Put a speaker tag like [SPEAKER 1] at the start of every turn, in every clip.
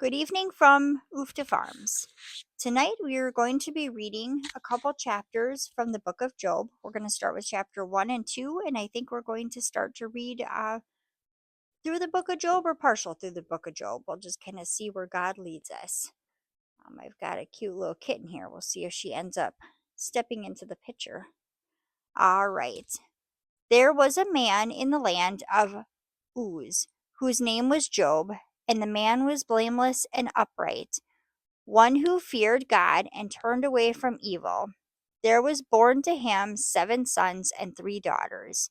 [SPEAKER 1] Good evening from Ufta Farms. Tonight we are going to be reading a couple chapters from the book of Job. We're going to start with chapter 1 and 2, and I think we're going to start to read through the book of Job or partial through the book of Job. We'll just kind of see where God leads us. I've got a cute little kitten here. We'll see if she ends up stepping into the picture. All right. There was a man in the land of Uz, whose name was Job, and the man was blameless and upright, one who feared God and turned away from evil. There was born to him 7 sons and 3 daughters.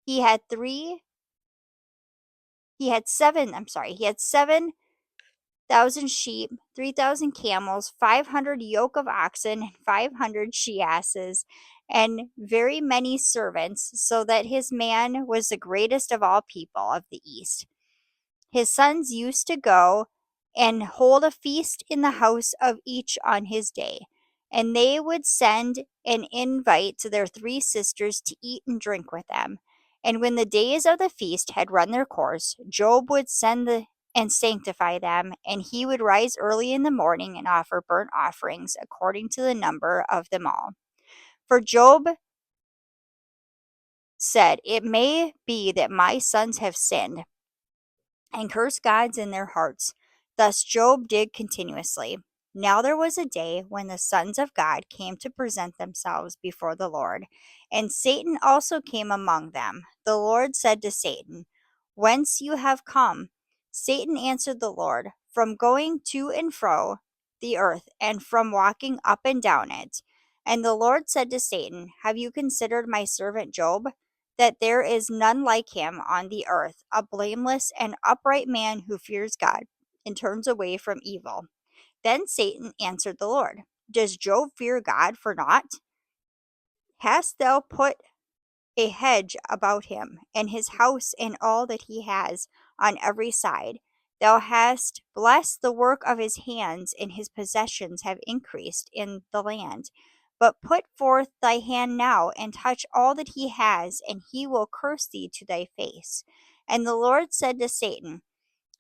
[SPEAKER 1] He had 7,000 sheep, 3,000 camels, 500 yoke of oxen, and 500 she asses, and very many servants, so that his man was the greatest of all people of the east. His sons used to go and hold a feast in the house of each on his day, and they would send an invite to their 3 sisters to eat and drink with them. And when the days of the feast had run their course, Job would send and sanctify them, and he would rise early in the morning and offer burnt offerings according to the number of them all. For Job said, "It may be that my sons have sinned and cursed gods in their hearts." Thus Job did continuously. Now there was a day when the sons of God came to present themselves before the Lord, and Satan also came among them. The Lord said to Satan, "Whence you have come?" Satan answered the Lord, "From going to and fro the earth, and from walking up and down it." And the Lord said to Satan, "Have you considered my servant Job, that there is none like him on the earth, a blameless and upright man who fears God and turns away from evil?" Then Satan answered the Lord, "Does Job fear God for naught? Hast thou put a hedge about him, and his house and all that he has on every side? Thou hast blessed the work of his hands, and his possessions have increased in the land. But put forth thy hand now, and touch all that he has, and he will curse thee to thy face." And the Lord said to Satan,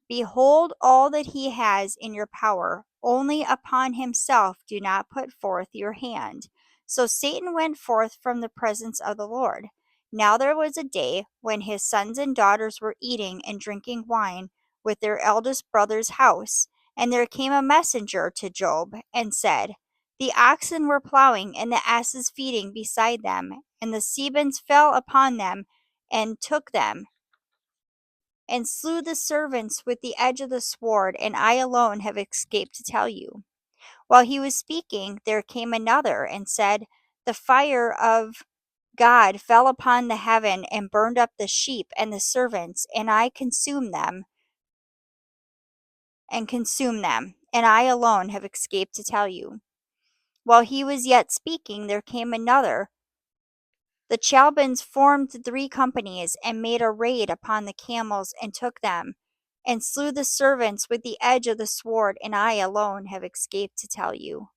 [SPEAKER 1] "Behold, all that he has in your power, only upon himself do not put forth your hand." So Satan went forth from the presence of the Lord. Now there was a day when his sons and daughters were eating and drinking wine with their eldest brother's house. And there came a messenger to Job and said, "The oxen were plowing and the asses feeding beside them, and the Sebans fell upon them and took them, and slew the servants with the edge of the sword, and I alone have escaped to tell you." While he was speaking, there came another and said, "The fire of God fell upon the heaven and burned up the sheep and the servants, and consumed them, and I alone have escaped to tell you." While he was yet speaking, there came another. The Chaldeans formed 3 companies and made a raid upon the camels and took them, and slew the servants with the edge of the sword, and I alone have escaped to tell you.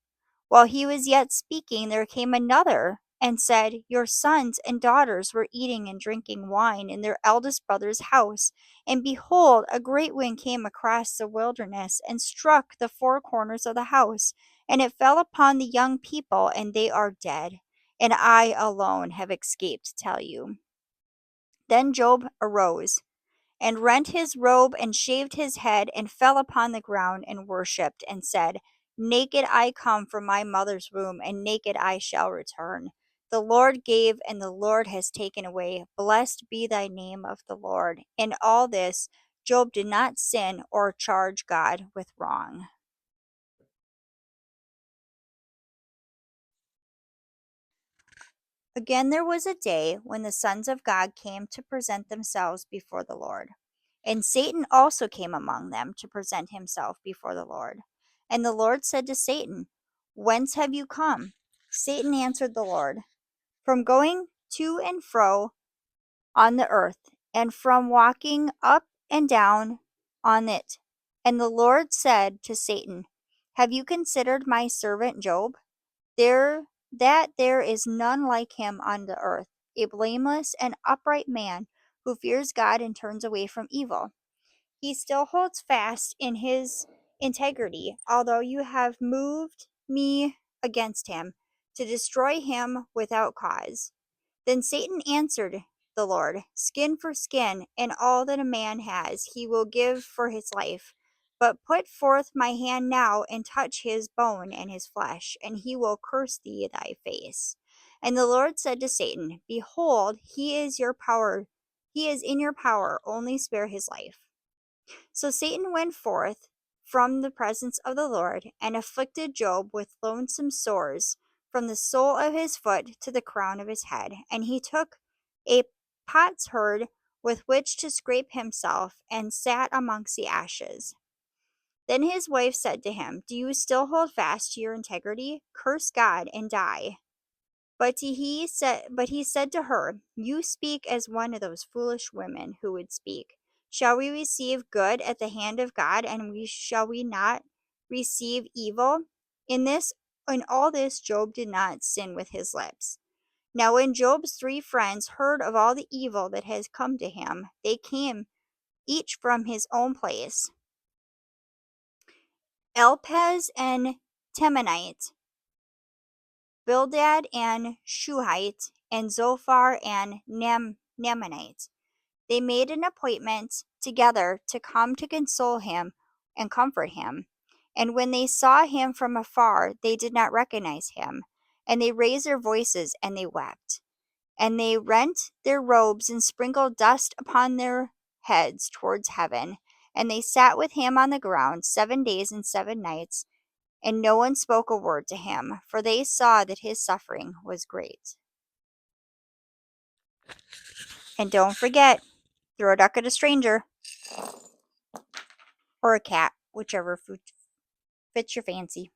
[SPEAKER 1] While he was yet speaking, there came another and said, "Your sons and daughters were eating and drinking wine in their eldest brother's house, and behold, a great wind came across the wilderness and struck the 4 corners of the house, and it fell upon the young people, and they are dead, and I alone have escaped to tell you." Then Job arose and rent his robe and shaved his head and fell upon the ground and worshipped and said, "Naked I come from my mother's womb, and naked I shall return. The Lord gave, and the Lord has taken away. Blessed be thy name of the Lord." In all this, Job did not sin or charge God with wrong. Again, there was a day when the sons of God came to present themselves before the Lord. And Satan also came among them to present himself before the Lord. And the Lord said to Satan, "Whence have you come?" Satan answered the Lord, "From going to and fro on the earth, and from walking up and down on it." And the Lord said to Satan, "Have you considered my servant Job? There is none like him on the earth, a blameless and upright man who fears God and turns away from evil. he still holds fast in his integrity, although you have moved me against him to destroy him without cause. Then Satan answered the Lord, Skin for skin, and all that a man has he will give for his life. But put forth my hand now and touch his bone and his flesh, and he will curse thee thy face. And the Lord said to Satan, Behold, he is in your power, only spare his life. So Satan went forth from the presence of the Lord, and afflicted Job with loathsome sores, from the sole of his foot to the crown of his head. And he took a potsherd with which to scrape himself, and sat amongst the ashes. Then his wife said to him, Do you still hold fast to your integrity? Curse God and die. But he said to her, You speak as one of those foolish women who would speak. Shall we receive good at the hand of God, and shall we not receive evil? In all this Job did not sin with his lips. Now when Job's 3 friends heard of all the evil that has come to him, they came each from his own place. Eliphaz and Temanite, Bildad and Shuhite, and Zophar and Naamanite. They made an appointment together to come to console him and comfort him. And when they saw him from afar, they did not recognize him. And they raised their voices and they wept. And they rent their robes and sprinkled dust upon their heads towards heaven. And they sat with him on the ground 7 days and 7 nights, and no one spoke a word to him, for they saw that his suffering was great. And don't forget, throw a duck at a stranger, or a cat, whichever fits your fancy.